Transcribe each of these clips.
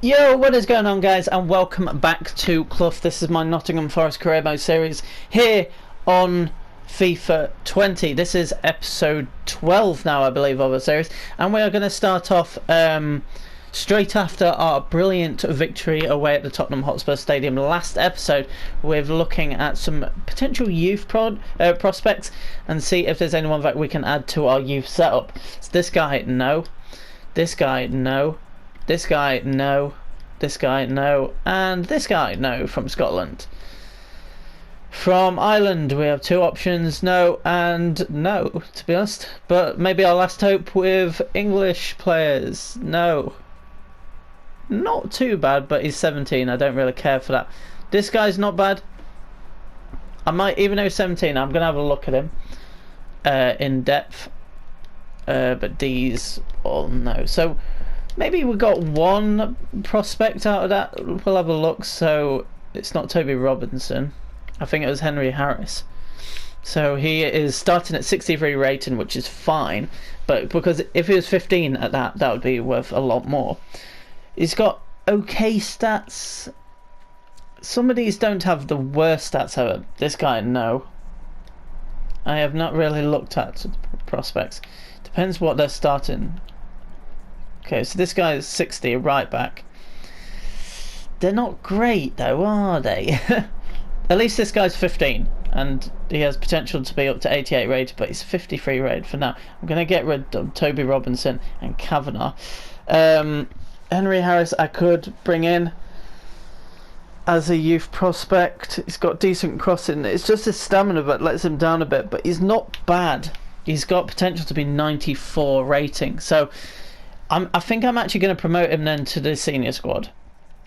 Yo, what is going on, guys, and welcome back to Clough. This is my Nottingham Forest career mode series here on FIFA 20. This is episode 12 now, I believe, of the series, and we are going to start off straight after our brilliant victory away at the Tottenham Hotspur Stadium last episode, with looking at some potential youth prospects and see if there's anyone that we can add to our youth setup. So this guy, no. This guy, no. This guy, no. This guy, no. And this guy, no, from Scotland. From Ireland, we have two options, no and no, to be honest. But maybe our last hope with English players, no. Not too bad, but he's 17. I don't really care for that. This guy's not bad. I might, even though he's 17, I'm going to have a look at him in depth. But these all no. So maybe we got one prospect out of that. We'll have a look. So it's not Toby Robinson. I think it was Henry Harris. So he is starting at 63 rating, which is fine. But because if he was 15 at that would be worth a lot more. He's got okay stats. Some of these don't have the worst stats ever. This guy, no. I have not really looked at prospects. Depends what they're starting. Okay, so this guy is 60, right back. They're not great though, are they? At least this guy's 15, and he has potential to be up to 88 rated, but he's 53 rated for now. I'm going to get rid of Toby Robinson and Kavanagh. Henry Harris I could bring in as a youth prospect. He's got decent crossing. It's just his stamina that lets him down a bit, but he's not bad. He's got potential to be 94 rating. So I think I'm actually going to promote him then to the senior squad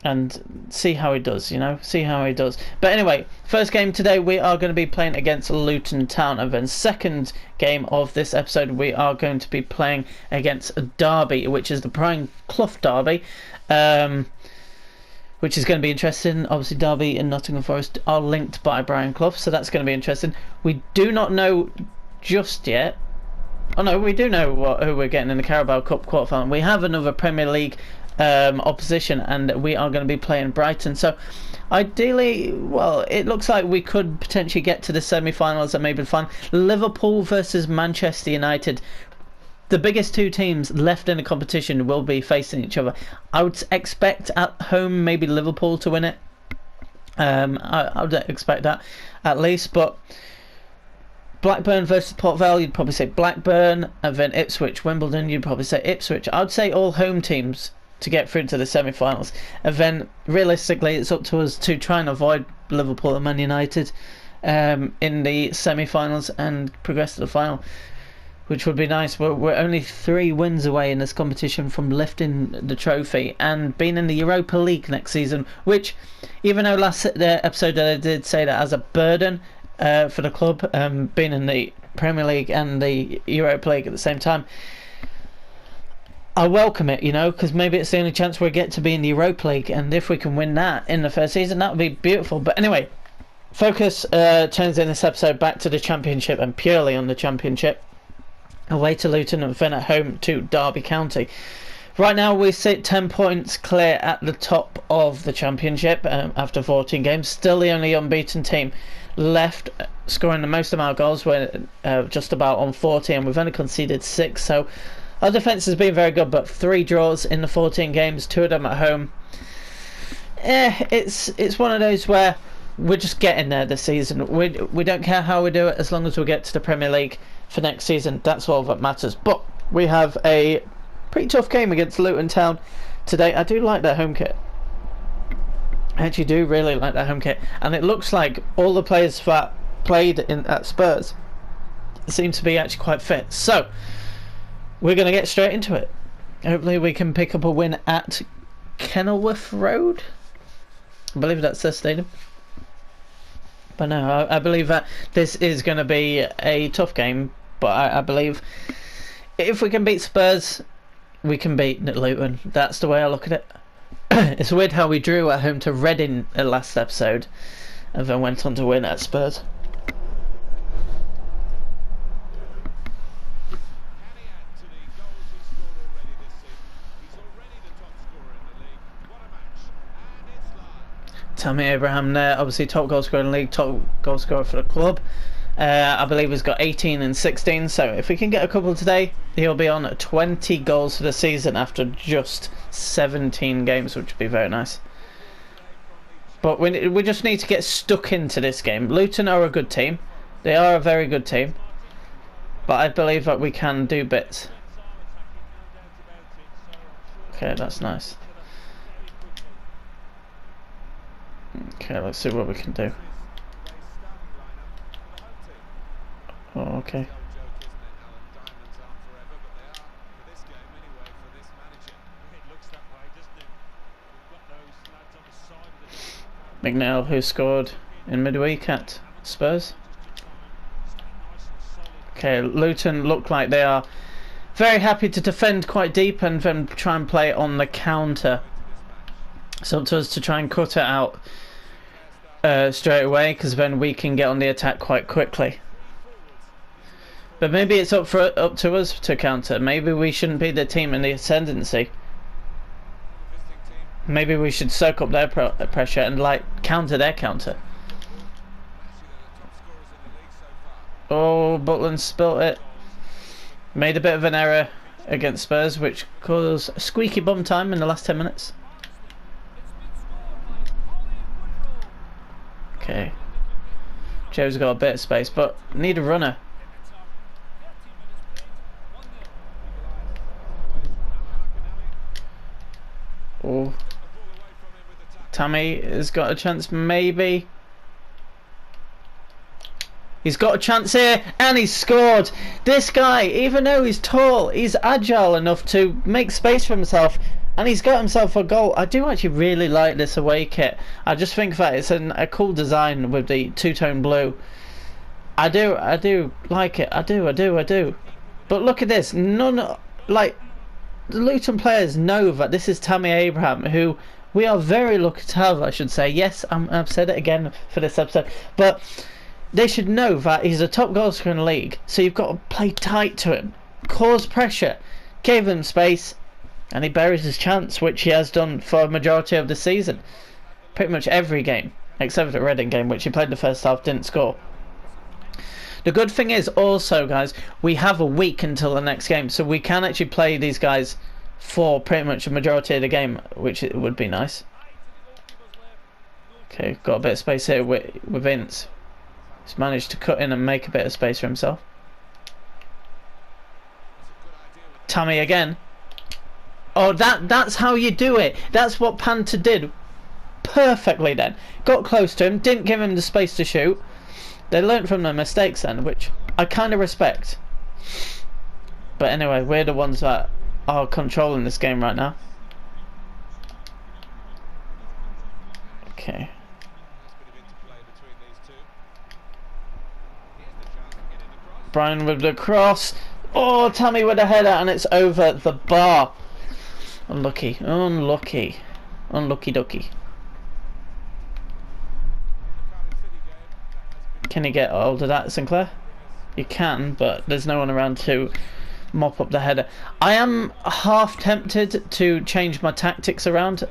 and see how he does, you know, see how he does. But anyway, first game today we are going to be playing against Luton Town, and then second game of this episode we are going to be playing against Derby, which is the Brian Clough Derby, which is going to be interesting. Obviously Derby and Nottingham Forest are linked by Brian Clough, so that's going to be interesting. We do not know just yet. Oh no, we do know who we're getting in the Carabao Cup quarterfinal. We have another Premier League opposition, and we are going to be playing Brighton. So ideally, well, it looks like we could potentially get to the semi-finals and maybe the final. Liverpool versus Manchester United. The biggest two teams left in the competition will be facing each other. I would expect at home maybe Liverpool to win it. I would expect that at least, but Blackburn versus Port Vale, you'd probably say Blackburn, and then Ipswich, Wimbledon, you'd probably say Ipswich. I'd say all home teams to get through to the semi-finals, and then realistically it's up to us to try and avoid Liverpool and Man United in the semi-finals and progress to the final, which would be nice. We're only 3 wins away in this competition from lifting the trophy and being in the Europa League next season, which, even though last episode I did say that as a burden for the club, being in the Premier League and the Europa League at the same time, I welcome it, you know, because maybe it's the only chance we get to be in the Europa League, and if we can win that in the first season, that would be beautiful. But anyway, focus turns in this episode back to the Championship and purely on the Championship. Away to Luton and then at home to Derby County. Right now we sit 10 points clear at the top of the Championship after 14 games. Still the only unbeaten team left, scoring the most amount of goals. We're just about on 40, and we've only conceded 6. So our defence has been very good, but 3 draws in the 14 games, 2 of them at home. It's one of those where we're just getting there this season. We don't care how we do it as long as we get to the Premier League for next season. That's all that matters. But we have a pretty tough game against Luton Town today. I do like their home kit. I actually do really like their home kit, and it looks like all the players that played at Spurs seem to be actually quite fit. So we're going to get straight into it. Hopefully we can pick up a win at Kenilworth Road. I believe that's their stadium. But no, I believe that this is going to be a tough game, but I believe if we can beat Spurs, we can beat Luton. That's the way I look at it. It's weird how we drew at home to Reading last episode and then went on to win at Spurs. Tammy Abraham there, obviously top goal scorer in the league, top goal scorer for the club. I believe he's got 18 and 16, so if we can get a couple today, he'll be on 20 goals for the season after just 17 games, which would be very nice. But we just need to get stuck into this game. Luton are a good team. They are a very good team. But I believe that we can do bits. Okay, that's nice. Okay, let's see what we can do. Oh, okay. McNeil, who scored in midweek at Spurs. Okay, Luton look like they are very happy to defend quite deep and then try and play on the counter. It's up to us to try and cut it out straight away, because then we can get on the attack quite quickly. But maybe it's up to us to counter. Maybe we shouldn't be the team in the ascendancy. Maybe we should soak up their pressure and like counter their counter. Oh, Butland spilt it. Made a bit of an error against Spurs, which caused squeaky bum time in the last 10 minutes. Okay. Joe's got a bit of space, but need a runner. Oh. Tammy has got a chance, maybe. He's got a chance here, and he's scored. This guy, even though he's tall, he's agile enough to make space for himself, and he's got himself a goal. I do actually really like this away kit. I just think that it's a cool design with the two-tone blue. I do like it. I do. But look at this. Like, the Luton players know that this is Tammy Abraham, who we are very lucky to have, I should say. Yes, I've said it again for this episode, but they should know that he's a top goal scorer in the league, so you've got to play tight to him, cause pressure, give him space, and he buries his chance, which he has done for a majority of the season. Pretty much every game, except for the Reading game, which he played the first half, didn't score. The good thing is also, guys, we have a week until the next game, so we can actually play these guys for pretty much a majority of the game, which it would be nice. Okay, got a bit of space here with Vince. He's managed to cut in and make a bit of space for himself. Tammy again. Oh, that's how you do it. That's what Panther did perfectly then. Got close to him, didn't give him the space to shoot. They learnt from their mistakes then, which I kind of respect. But anyway, we're the ones that are controlling this game right now. Okay. Brian with the cross. Oh, Tammy with a header, and it's over the bar. Unlucky. Unlucky ducky. Can you get hold of that, Sinclair? You can, but there's no one around to mop up the header. I am half tempted to change my tactics around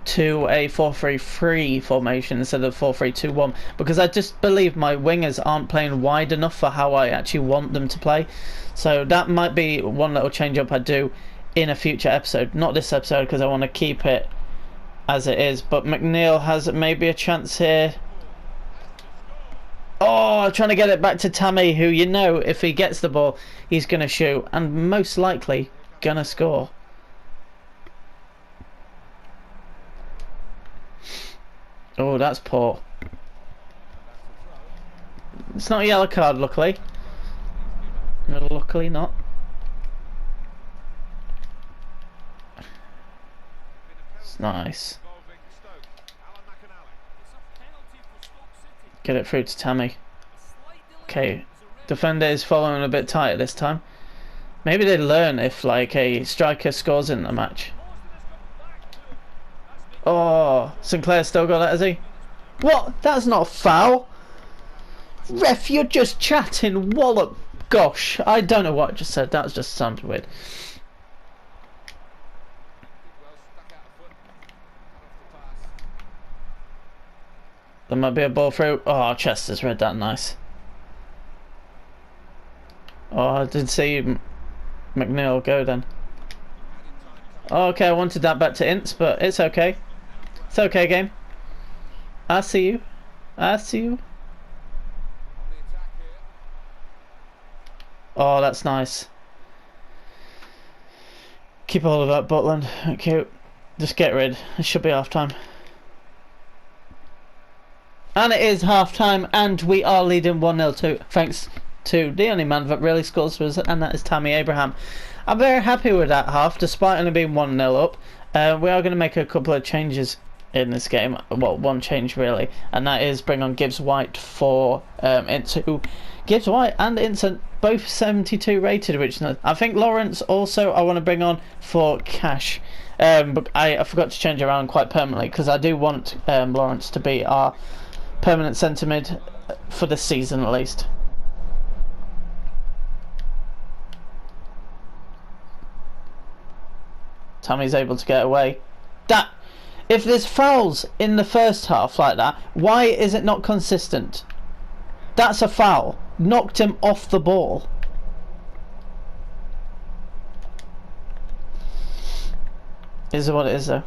to a 4-3-3 formation instead of 4-3-2-1, because I just believe my wingers aren't playing wide enough for how I actually want them to play. So that might be one little change up I do in a future episode. Not this episode, because I want to keep it as it is. But McNeil has maybe a chance here. Oh, trying to get it back to Tammy, who, you know, if he gets the ball, he's going to shoot and most likely going to score. Oh, that's poor. It's not a yellow card, luckily. No, luckily not. It's nice. Get it through to Tammy. Okay, defender is following a bit tighter this time. Maybe they learn if like a striker scores in the match. Oh, Sinclair still got that, has he? What? That's not a foul. Ref, you're just chatting, wallop. Gosh, I don't know what I just said. That just sounded weird. There might be a ball through. Oh, Chester's read that nice. Oh, I did see McNeil go then. Oh, okay, I wanted that back to Ince, but it's okay. It's okay, game. I see you. I see you. Oh, that's nice. Keep hold of that, Butland. Cute. Just get rid. It should be half time. And it is half time, and we are leading 1-0 too, thanks to the only man that really scores for us, and that is Tammy Abraham. I'm very happy with that half, despite only being 1-0 up. We are going to make a couple of changes in this game. Well, one change really, and that is bring on Gibbs White for into Gibbs White and Vincent, both 72 rated, which I think Lawrence also I want to bring on for cash. But I forgot to change around quite permanently because I do want Lawrence to be our permanent centre mid for this season at least. Tammy's able to get away. That if there's fouls in the first half like that, why is it not consistent? That's a foul. Knocked him off the ball. Is what it is though.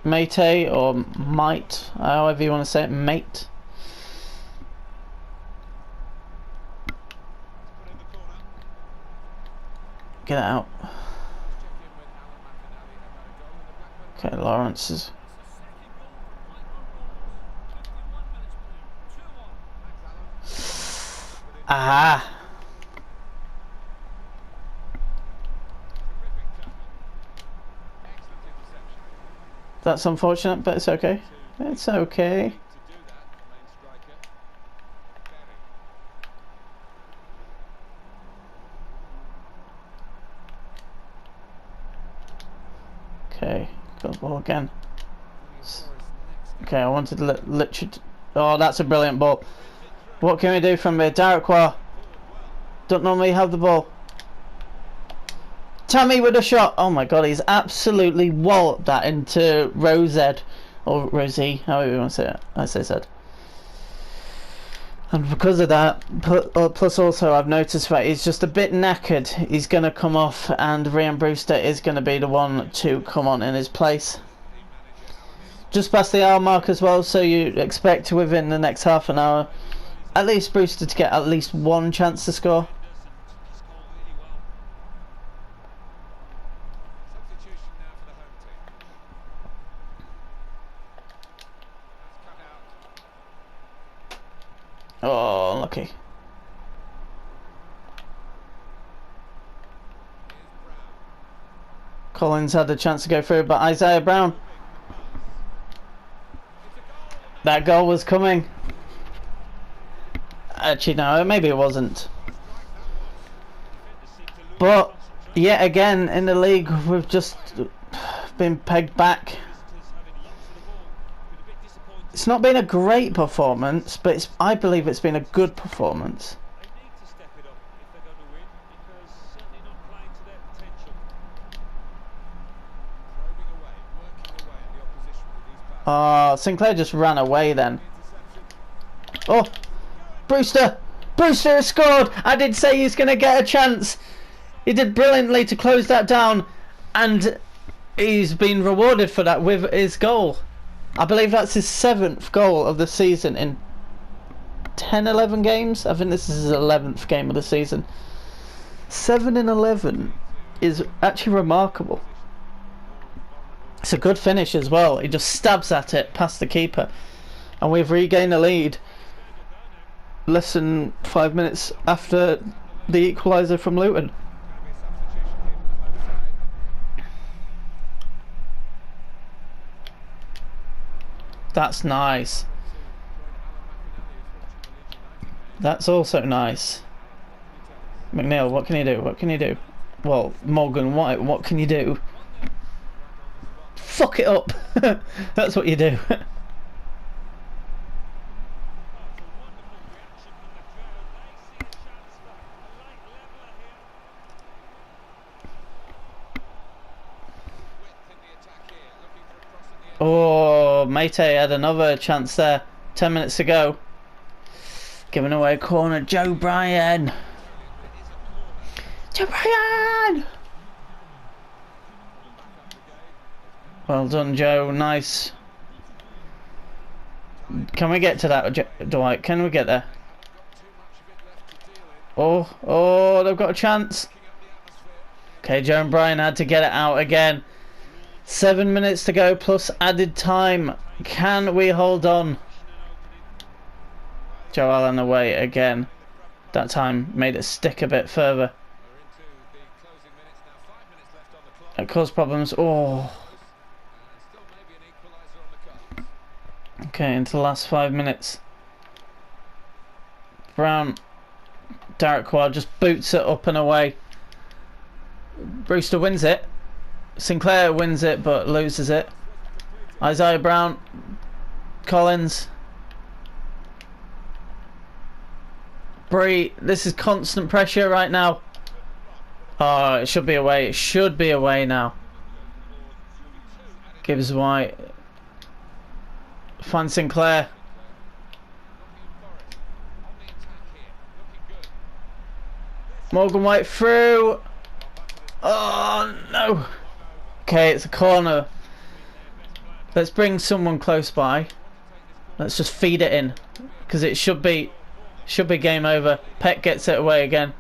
Mate or might, however you want to say it, mate. Get it out. Okay, Lawrence is. Aha! That's unfortunate, but it's okay. It's okay. Okay, got the ball again. Okay, I wanted to literally. Oh, that's a brilliant ball. What can we do from here? Derek Waugh. Don't normally have the ball. Tammy with a shot. Oh my god, he's absolutely walloped that into Rosed. Or Rosie, however you want to say it. I say said. And because of that, plus also I've noticed that he's just a bit knackered. He's going to come off and Ryan Brewster is going to be the one to come on in his place. Just past the hour mark as well, so you expect within the next half an hour at least Brewster to get at least one chance to score. Oh, lucky. Collins had the chance to go through, but Isaiah Brown. That goal was coming. Actually, no, maybe it wasn't. But, yet again, in the league, we've just been pegged back. It's not been a great performance, but I believe it's been a good performance. Sinclair just ran away then. Oh, Brewster! Brewster has scored! I did say he's going to get a chance. He did brilliantly to close that down, and he's been rewarded for that with his goal. I believe that's his 7th goal of the season in 10-11 games. I think this is his 11th game of the season. 7 in 11 is actually remarkable. It's a good finish as well. He just stabs at it past the keeper, and we've regained the lead less than 5 minutes after the equaliser from Luton. That's nice. That's also nice. McNeil, what can you do? What can you do? Well, Morgan White, what can you do? Fuck it up. That's what you do. Oh, Mate had another chance there. 10 minutes to go. Giving away a corner. Joe Bryan. Joe Bryan! Well done, Joe. Nice. Can we get to that, Dwight? Can we get there? Oh, they've got a chance. Okay, Joe and Bryan had to get it out again. 7 minutes to go plus added time. Can we hold on? Joe Allen away again. That time made it stick a bit further. It caused problems. Oh. Okay, into the last 5 minutes. Brown. Derek Quad just boots it up and away. Brewster wins it. Sinclair wins it but loses it. Isaiah Brown. Collins. Bree. This is constant pressure right now. Oh, it should be away. It should be away now. Gibbs White. Find Sinclair. Morgan White through. Oh no. Okay, it's a corner. Let's bring someone close by. Let's just feed it in, because it should be game over. Peck gets it away again.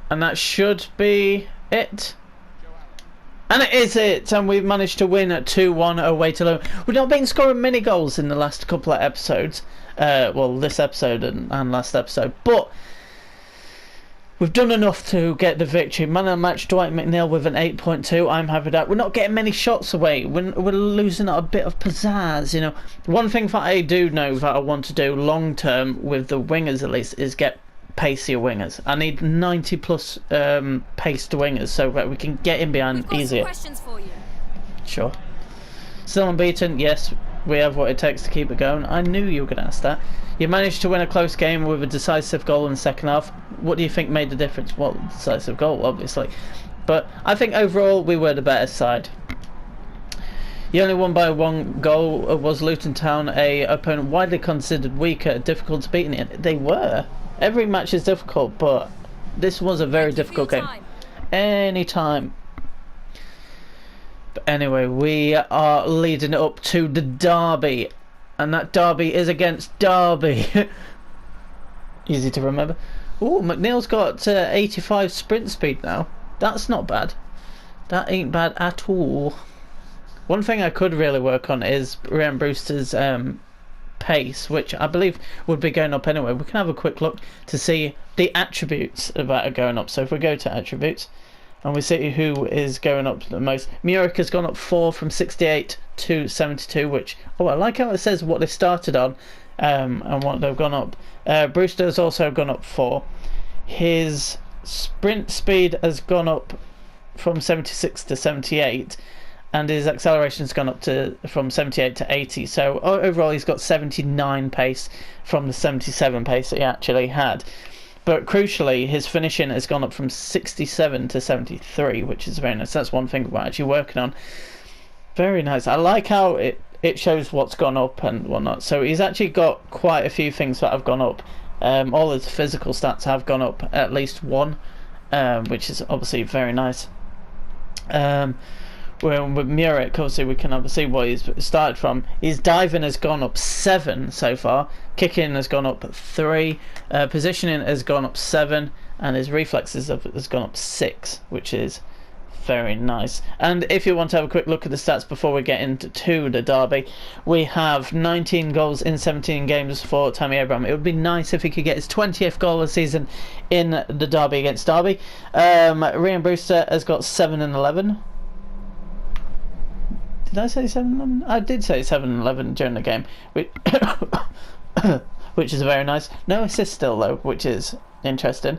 And that should be it. And it is it, and we've managed to win at 2-1 away to Luton. We've not been scoring many goals in the last couple of episodes. Well, this episode and last episode. But we've done enough to get the victory. Man of the match, Dwight McNeil with an 8.2. I'm happy with that. We're not getting many shots away. We're losing a bit of pizzazz, you know. One thing that I do know that I want to do long term, with the wingers at least, is get pacier wingers. I need 90 plus paced wingers so that we can get in behind easier. Questions for you. Sure. Still unbeaten? Yes, we have what it takes to keep it going. I knew you were going to ask that. You managed to win a close game with a decisive goal in the second half. What do you think made the difference? Well, decisive goal, obviously. But I think overall we were the better side. You only won by 1 goal. Was Luton Town a opponent widely considered weaker, difficult to beat in the end? They were. Every match is difficult, but this was a very difficult game. Anytime. But anyway, we are leading it up to the derby. And that derby is against Derby. Easy to remember. Oh, McNeil's got 85 sprint speed now. That's not bad. That ain't bad at all. One thing I could really work on is Ryan Brewster's pace, which I believe would be going up anyway. We can have a quick look to see the attributes that are going up. So if we go to attributes and we see who is going up the most, Muric has gone up 4 from 68 to 72, which, oh, I like how it says what they started on and what they've gone up. Brewster has also gone up 4. His sprint speed has gone up from 76 to 78, and his acceleration has gone up from 78 to 80. So overall he's got 79 pace from the 77 pace that he actually had. But crucially, his finishing has gone up from 67 to 73, which is very nice. That's one thing we're actually working on. Very nice. I like how it shows what's gone up and whatnot. So he's actually got quite a few things that have gone up. All his physical stats have gone up at least 1, which is obviously very nice. With Muric, obviously we can obviously see what he's started from. His diving has gone up 7 so far. Kicking has gone up 3. Positioning has gone up 7, and his reflexes has gone up 6, which is very nice. And if you want to have a quick look at the stats before we get into the derby, we have 19 goals in 17 games for Tammy Abraham. It would be nice if he could get his 20th goal of the season in the derby against Derby. Ryan Brewster has got 7 and 11. Did I say 7 and 11? I did say 7 and 11 during the game, which is very nice. No assists still though, which is interesting.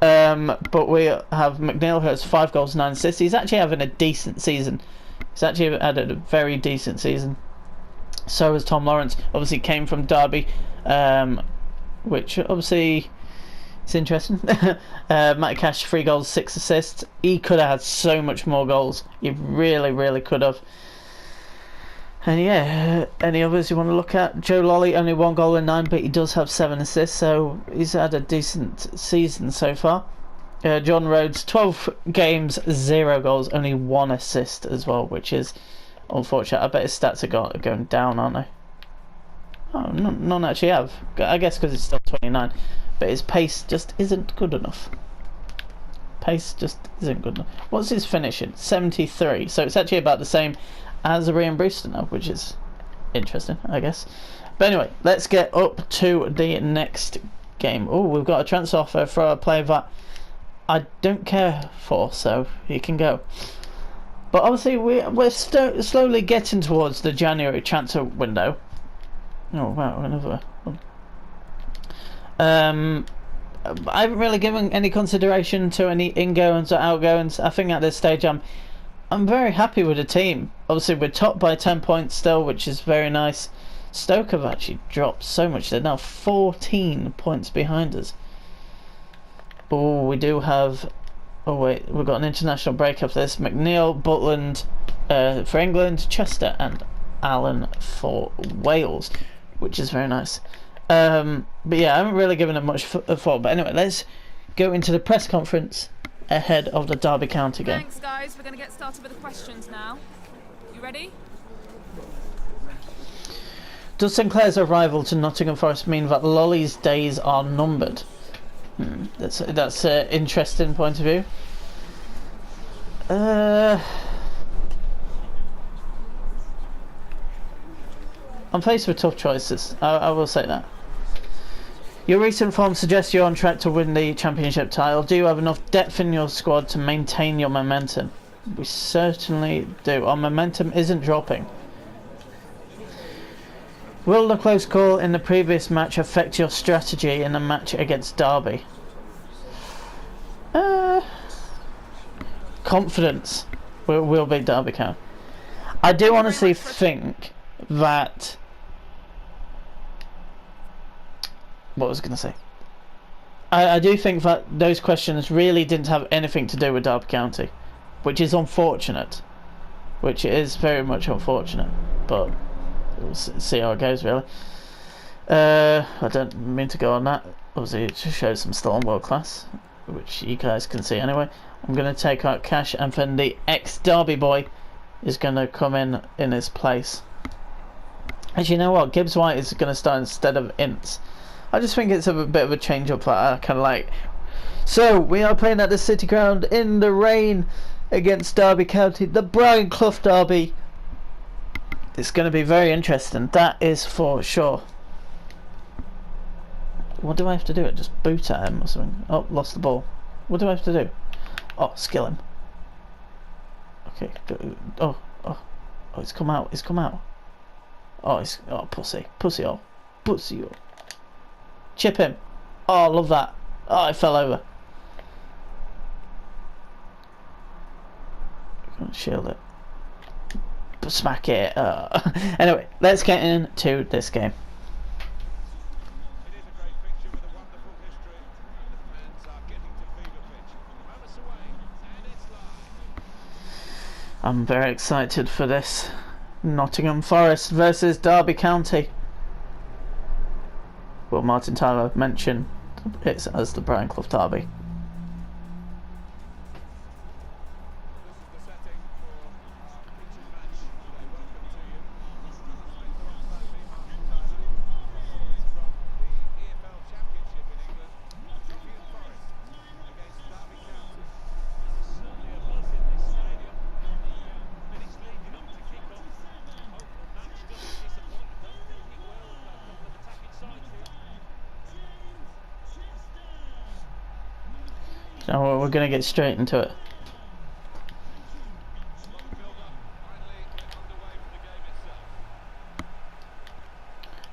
But we have McNeil, who has 5 goals, 9 assists. He's actually having a decent season. He's actually had a very decent season. So has Tom Lawrence. Obviously came from Derby, which obviously It's interesting. Matt Cash, 3 goals, 6 assists. He could have had so much more goals. He really, really could have. And yeah, any others you want to look at? Joe Lolly, only 1 goal in 9, but he does have 7 assists, so he's had a decent season so far. John Rhodes, 12 games, 0 goals, only 1 assist as well, which is unfortunate. I bet his stats are going down, aren't they? Oh, none actually have. I guess because it's still 29. But his pace just isn't good enough. Pace just isn't good enough. What's his finishing? 73. So it's actually about the same as Ryan Brewster now, which is interesting, I guess. But anyway, let's get up to the next game. Oh, we've got a transfer offer for a player that I don't care for, so he can go. But obviously, we're slowly getting towards the January transfer window. Oh wow, another one. I haven't really given any consideration to any ingoings or outgoings. I think at this stage I'm very happy with the team. Obviously we're top by 10 points still, which is very nice. Stoke have actually dropped so much. They're now 14 points behind us. Oh, we do have... Oh wait, we've got an international break after this. McNeil, Butland for England, Chester and Allen for Wales, which is very nice. But yeah, I haven't really given it much thought. But anyway, let's go into the press conference ahead of the Derby County game. Thanks, guys. We're going to get started with the questions now. You ready? Does Sinclair's arrival to Nottingham Forest mean that Lolly's days are numbered? That's an interesting point of view. I'm faced with tough choices. I will say that. Your recent form suggests you're on track to win the championship title. Do you have enough depth in your squad to maintain your momentum? We certainly do. Our momentum isn't dropping. Will the close call in the previous match affect your strategy in the match against Derby? Confidence. We'll beat Derby County. I do honestly think that... What was I going to say? I do think that those questions really didn't have anything to do with Derby County, which is unfortunate. Which is very much unfortunate, but we'll see how it goes, really. I don't mean to go on that. Obviously, it just shows I'm still on world class, which you guys can see anyway. I'm going to take out Cash, and then the ex-Derby boy is going to come in his place. Actually, you know what? Gibbs White is going to start instead of Ince. I just think it's a bit of a change up that I kind of like. So, we are playing at the City Ground in the rain against Derby County, the Brian Clough derby. It's going to be very interesting, that is for sure. What do I have to do? Just boot at him or something? Oh, lost the ball. What do I have to do? Oh, skill him. Okay. Oh, it's come out. It's come out. Oh, pussy. Pussy, oh. Pussy, oh. Chip him. Oh, I love that. Oh, I fell over. Shield it. Smack it. Anyway, let's get into this game. I'm very excited for this. Nottingham Forest versus Derby County. Will Martin Tyler mention it as the Brian Clough derby? So we're going to get straight into it.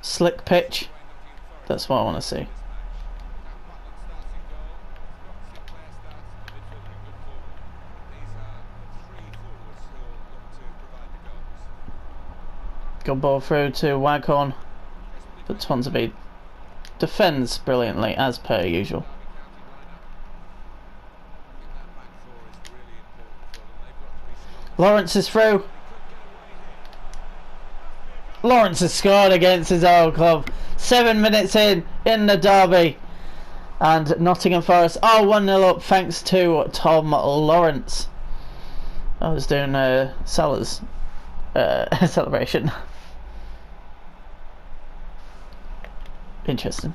Slick pitch. That's what I want to see. Good ball through to Waghorn. But Swansea defends brilliantly as per usual. Lawrence is through. Lawrence has scored against his old club. 7 minutes in the derby. And Nottingham Forest are 1-0 up thanks to Tom Lawrence. I was doing Salah's celebration. Interesting.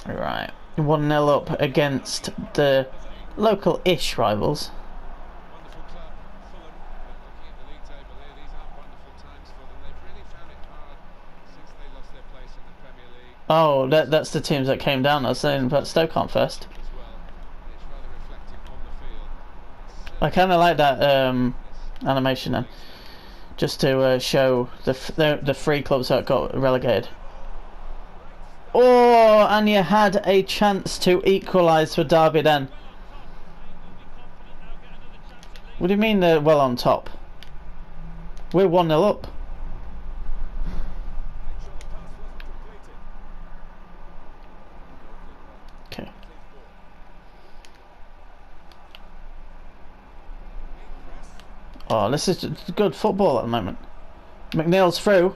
Right, 1-0 up against the local-ish rivals. Oh, that's the teams that came down. I was saying, but Stoke aren't first. I kind of like that animation then, just to show the three clubs that got relegated. Oh, and you had a chance to equalise for Derby then. What do you mean they're well on top? We're 1-0 up. Okay. Oh, this is good football at the moment. McNeil's through.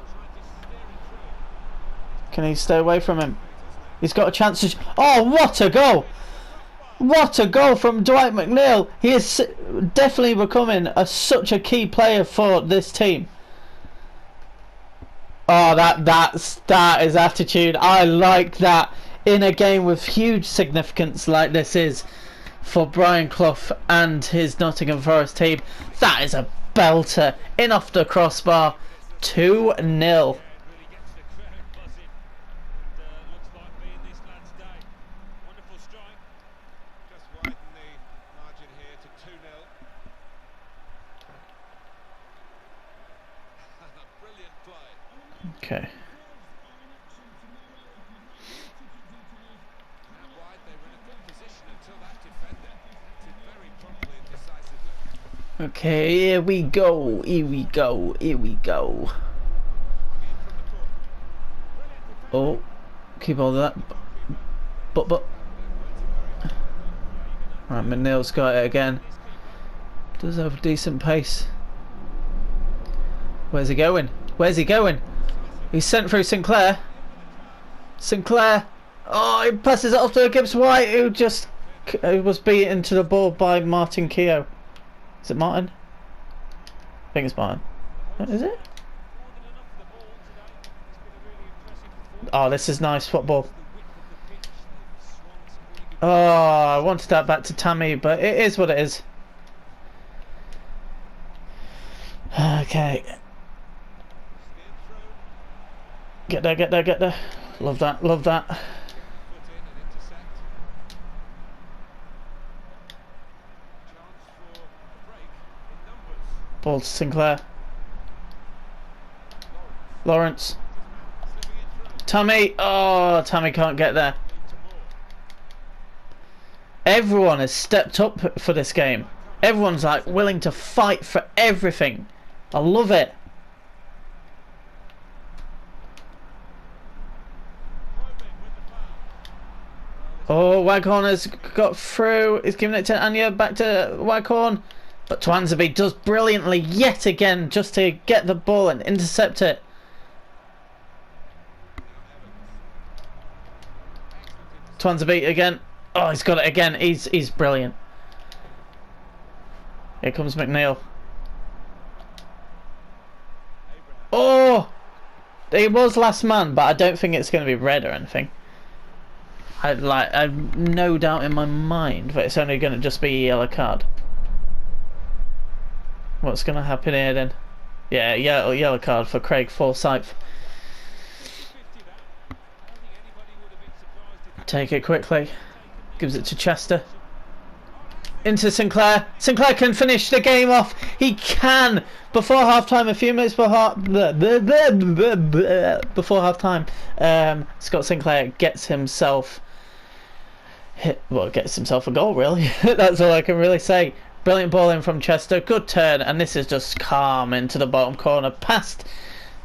Can he stay away from him? He's got a chance to... Oh, what a goal! What a goal from Dwight McNeil! He is definitely becoming such a key player for this team. Oh, that is attitude. I like that in a game with huge significance like this is for Brian Clough and his Nottingham Forest team. That is a belter. In off the crossbar. 2-0. Okay. Okay, here we go. Here we go. Here we go. Oh, keep hold of that. But. Right, McNeil's got it again. Does have a decent pace. Where's he going? Where's he going? He's sent through Sinclair. Sinclair. Oh, he passes it off to Gibbs White, who just was beaten to the ball by Martin Keogh. Is it Martin? I think it's Martin. Is it? Oh, this is nice football. Oh, I wanted that back to Tammy, but it is what it is. Okay. Get there, get there, get there. Love that, love that. Ball to Sinclair. Lawrence. Tammy. Oh, Tammy can't get there. Everyone has stepped up for this game. Everyone's like willing to fight for everything. I love it. Oh, Waghorn has got through. He's giving it to Anya. Back to Waghorn. But Twanzebe does brilliantly yet again just to get the ball and intercept it. Twanzebe again. Oh, he's got it again. He's brilliant. Here comes McNeil. Oh! He was last man, but I don't think it's going to be red or anything. I've no doubt in my mind that it's only going to just be a yellow card. What's going to happen here then? Yeah, yellow card for Craig Forsyth. Take it quickly. Gives it to Chester. Into Sinclair. Sinclair can finish the game off. He can! Before half-time, a few minutes before half-time, Scott Sinclair gets himself gets himself a goal, really. That's all I can really say. Brilliant ball in from Chester. Good turn, and this is just calm into the bottom corner, past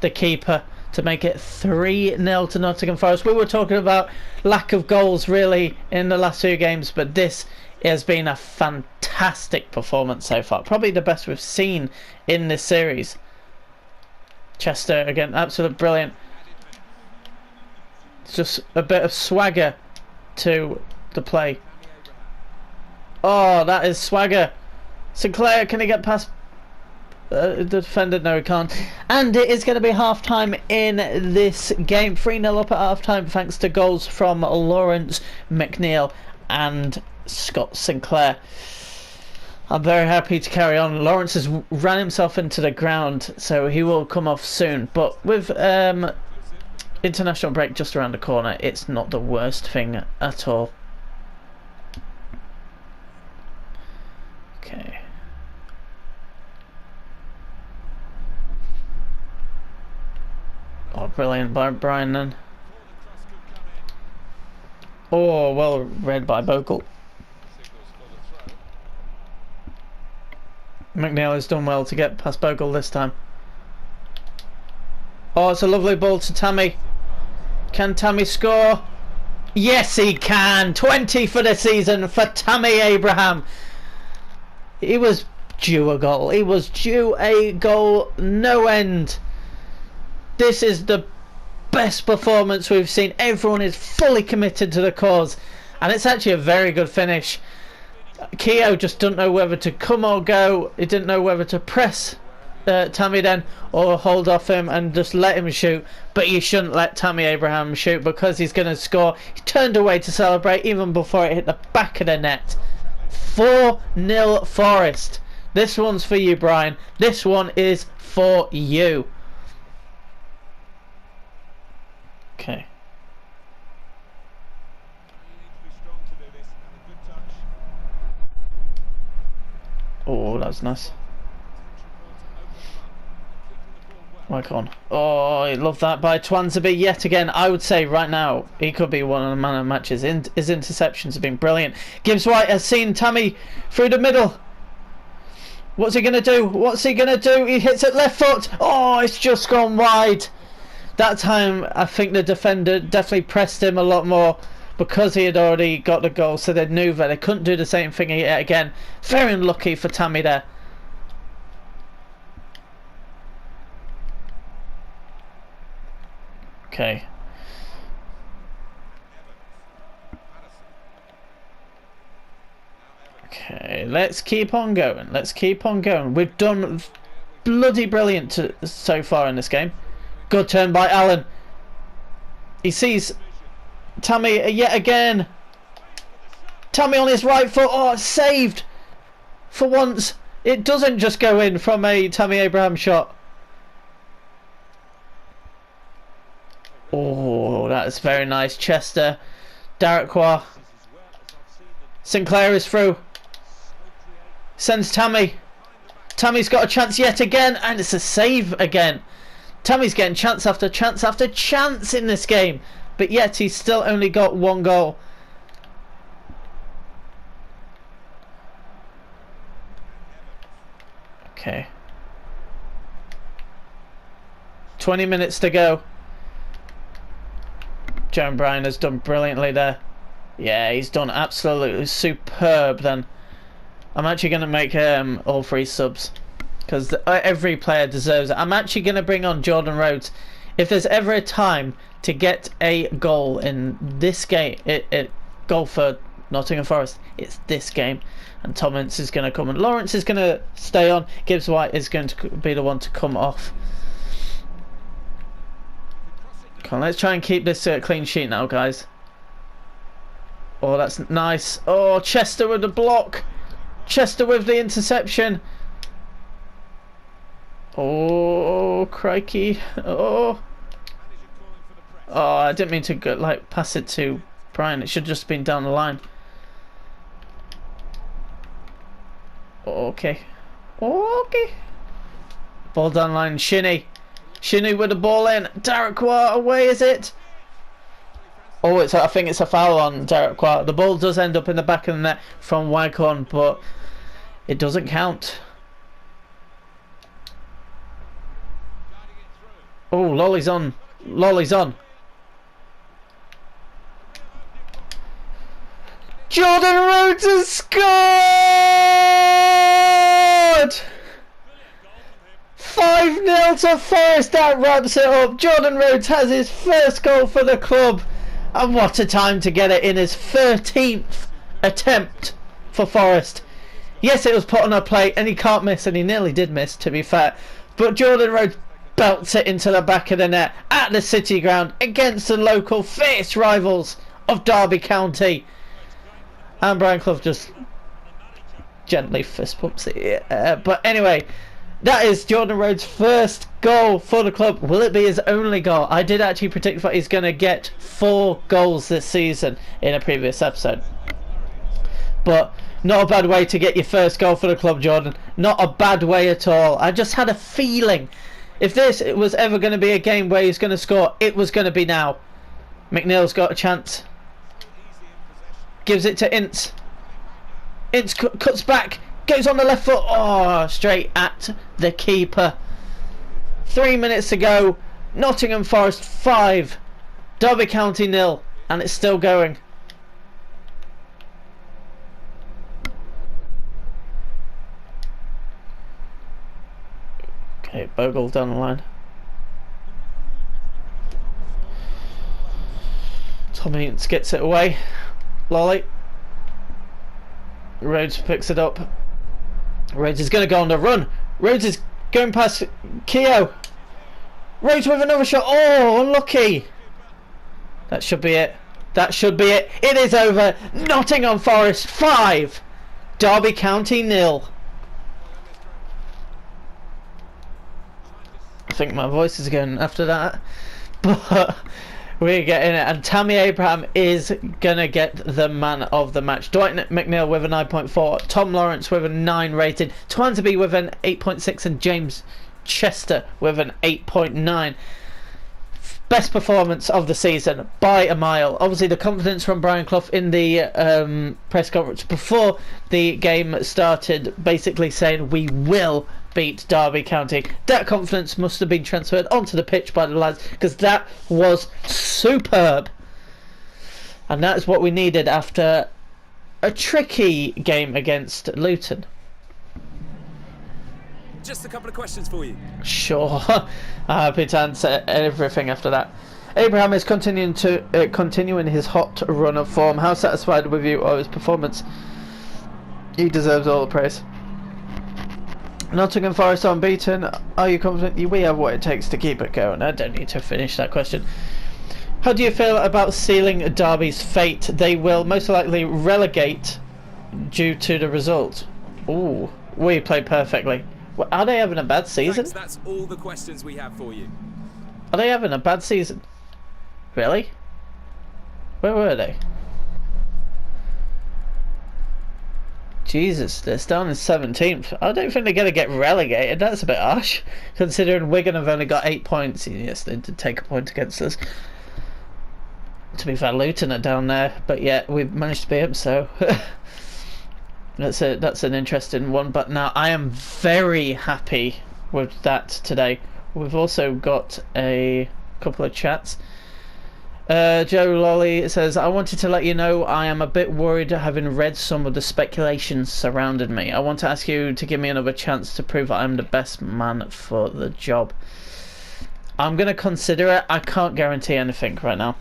the keeper to make it 3-0 to Nottingham Forest. We were talking about lack of goals really in the last 2 games, but this has been a fantastic performance so far. Probably the best we've seen in this series. Chester again, absolutely brilliant. It's just a bit of swagger to the play. Oh, that is swagger. Sinclair, can he get past the defender? No, he can't. And it is going to be half-time in this game. 3-0 up at half-time thanks to goals from Lawrence, McNeil and Scott Sinclair. I'm very happy to carry on. Lawrence has ran himself into the ground, so he will come off soon. But with international break just around the corner, it's not the worst thing at all. Okay. Oh, brilliant by Brian then. Oh, well read by Bogle. McNeil has done well to get past Bogle this time. Oh, it's a lovely ball to Tammy. Can Tammy score? Yes, he can. 20 for the season for Tammy Abraham. He was due a goal. He was due a goal, no end. This is the best performance we've seen. Everyone is fully committed to the cause, and it's actually a very good finish. Keogh just didn't know whether to come or go. He didn't know whether to press Tammy then or hold off him and just let him shoot, but you shouldn't let Tammy Abraham shoot because he's going to score. He turned away to celebrate even before it hit the back of the net. 4-0 Forest. This one's for you, Brian. This one is for you. Okay. Oh, that was nice. Work on. Oh, I love that by Twansby yet again. I would say right now he could be one of the man of the matches. His interceptions have been brilliant. Gibbs White has seen Tammy through the middle. What's he going to do? What's he going to do? He hits it left foot. Oh, it's just gone wide. That time I think the defender definitely pressed him a lot more because he had already got the goal, so they knew that they couldn't do the same thing yet again. Very unlucky for Tammy there. Okay. Okay, let's keep on going. Let's keep on going. We've done bloody brilliant so far in this game. Good turn by Allen. He sees Tammy yet again. Tammy on his right foot. Oh, it's saved. For once, it doesn't just go in from a Tammy Abraham shot. Oh, that's very nice. Chester. Darroquois. Sinclair is through. Sends Tammy. Tammy's got a chance yet again, and it's a save again. Tammy's getting chance after chance after chance in this game, but yet he's still only got 1 goal. Okay. 20 minutes to go. Joan Bryan has done brilliantly there. Yeah, he's done absolutely superb then. I'm actually going to make all 3 subs because every player deserves it. I'm actually going to bring on Jordan Rhodes. If there's ever a time to get a goal in this game, goal for Nottingham Forest, it's this game. And Thomas is going to come and Lawrence is going to stay on. Gibbs White is going to be the one to come off. Come on, let's try and keep this clean sheet now, guys. Oh, that's nice. Oh, Chester with the block. Chester with the interception. Oh, crikey. Oh, I didn't mean to go, pass it to Brian. It should have just been down the line. Okay. Okay. Ball down the line. Shinnie. Shinnie with the ball in. Darroquois away, is it? Oh, I think it's a foul on Darroquois. The ball does end up in the back of the net from Waghorn, but it doesn't count. Oh, Lolly's on Lolly's on. Jordan Rhodes has scored! 5-0 to Forest. That wraps it up. Jordan Rhodes has his first goal for the club. And what a time to get it in his 13th attempt for Forest. Yes, it was put on a plate and he can't miss, and he nearly did miss, to be fair. But Jordan Rhodes belts it into the back of the net at the City Ground against the local fierce rivals of Derby County. And Brian Clough just gently fist bumps it. But anyway, that is Jordan Rhodes' first goal for the club. Will it be his only goal? I did actually predict that he's going to get 4 goals this season in a previous episode. But not a bad way to get your first goal for the club, Jordan. Not a bad way at all. I just had a feeling if this was ever going to be a game where he's going to score, it was going to be now. McNeil's got a chance. Gives it to Ince. Ince cuts back. Goes on the left foot. Oh, straight at the keeper. 3 minutes to go. Nottingham Forest 5. Derby County 0. And it's still going. Okay, Bogle down the line. Tommy Ince gets it away. Lolly. Rhodes picks it up. Rhodes is going to go on the run. Rhodes is going past Keogh. Rhodes with another shot. Oh, unlucky. That should be it. That should be it. It is over. Nottingham Forest 5. Derby County 0. I think my voice is going after that. But we're getting it. And Tammy Abraham is going to get the man of the match. Dwight McNeil with a 9.4. Tom Lawrence with a 9 rated. Twansby with an 8.6. And James Chester with an 8.9. Best performance of the season by a mile. Obviously the confidence from Brian Clough in the press conference before the game started, basically saying we will beat Derby County. That confidence must have been transferred onto the pitch by the lads, because that was superb, and that's what we needed after a tricky game against Luton. Just a couple of questions for you. Sure. Happy to answer everything after that. Abraham is continuing his hot run of form. How satisfied with you of his performance? He deserves all the praise. Nottingham Forest unbeaten. Are you confident we have what it takes to keep it going? I don't need to finish that question. How do you feel about sealing Derby's fate? They will most likely relegate due to the result. Ooh, we played perfectly. Well, are they having a bad season? Thanks, that's all the questions we have for you. Are they having a bad season? Really? Where were they? Jesus, they're down in 17th. I don't think they're going to get relegated. That's a bit harsh, considering Wigan have only got 8 points. Yes, they did take a point against us. To be fair, Luton are down there, but yeah, we've managed to beat them, so that's an interesting one. But now I am very happy with that today. We've also got a couple of chats. Joe Lolly says, I wanted to let you know I am a bit worried having read some of the speculations surrounding me. I want to ask you to give me another chance to prove that I'm the best man for the job. I'm going to consider it. I can't guarantee anything right now.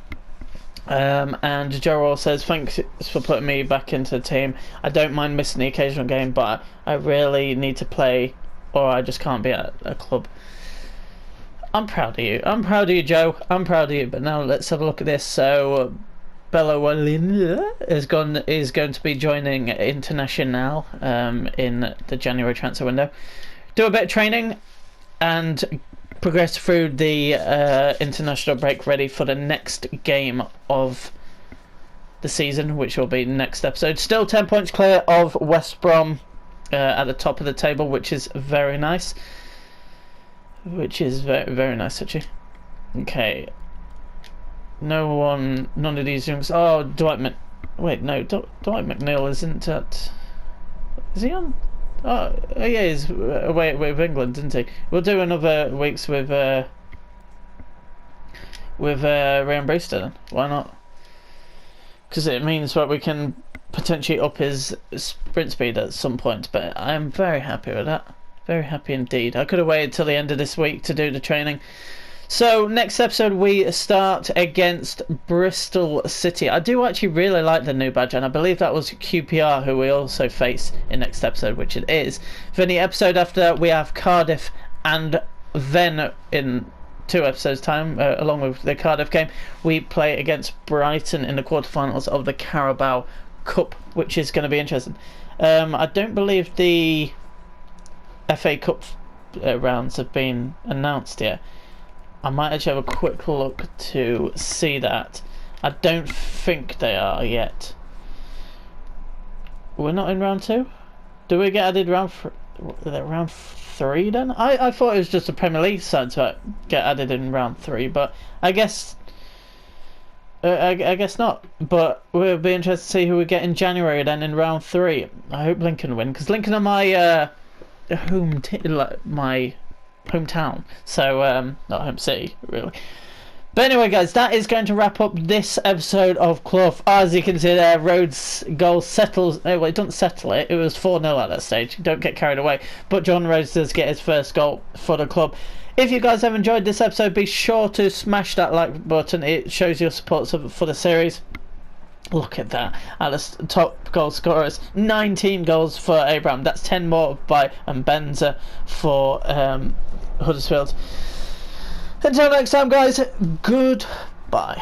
And Joe Roll says, thanks for putting me back into the team. I don't mind missing the occasional game, but I really need to play or I just can't be at a club. I'm proud of you. I'm proud of you, Joe. I'm proud of you. But now let's have a look at this. So, Bella Walin is going to be joining International in the January transfer window. Do a bit of training and progress through the international break, ready for the next game of the season, which will be next episode. Still 10 points clear of West Brom at the top of the table, which is very nice. Which is very, very nice, actually. Okay. None of these youngs. Oh, wait, no, Dwight McNeil isn't at. Is he on? Oh, yeah, he's away with England, isn't he? We'll do another weeks with with Ryan Brewster then. Why not? Because it means that we can potentially up his sprint speed at some point, but I'm very happy with that. Very happy indeed. I could have waited till the end of this week to do the training. So next episode we start against Bristol City. I do actually really like the new badge, and I believe that was QPR who we also face in next episode, which it is. For the episode after that we have Cardiff, and then in 2 episodes time, along with the Cardiff game, we play against Brighton in the quarterfinals of the Carabao Cup, which is going to be interesting. I don't believe the FA Cup rounds have been announced yet. I might actually have a quick look to see that. I don't think they are yet. We're not in round 2? Do we get added round 3 then? I thought it was just a Premier League side to get added in round 3, but I guess I guess not. But we'll be interested to see who we get in January then in round 3. I hope Lincoln win, because Lincoln are my my hometown, so not home city really. But anyway guys, that is going to wrap up this episode of Clough. As you can see there, Rhodes' goal settles, well, it doesn't settle it, it was 4-0 at that stage, don't get carried away, but John Rhodes does get his first goal for the club. If you guys have enjoyed this episode, be sure to smash that like button, it shows your support for the series. Look at that, at the top goal scorers, 19 goals for Abraham, that's 10 more by Benza for Huddersfield. Until next time guys, goodbye.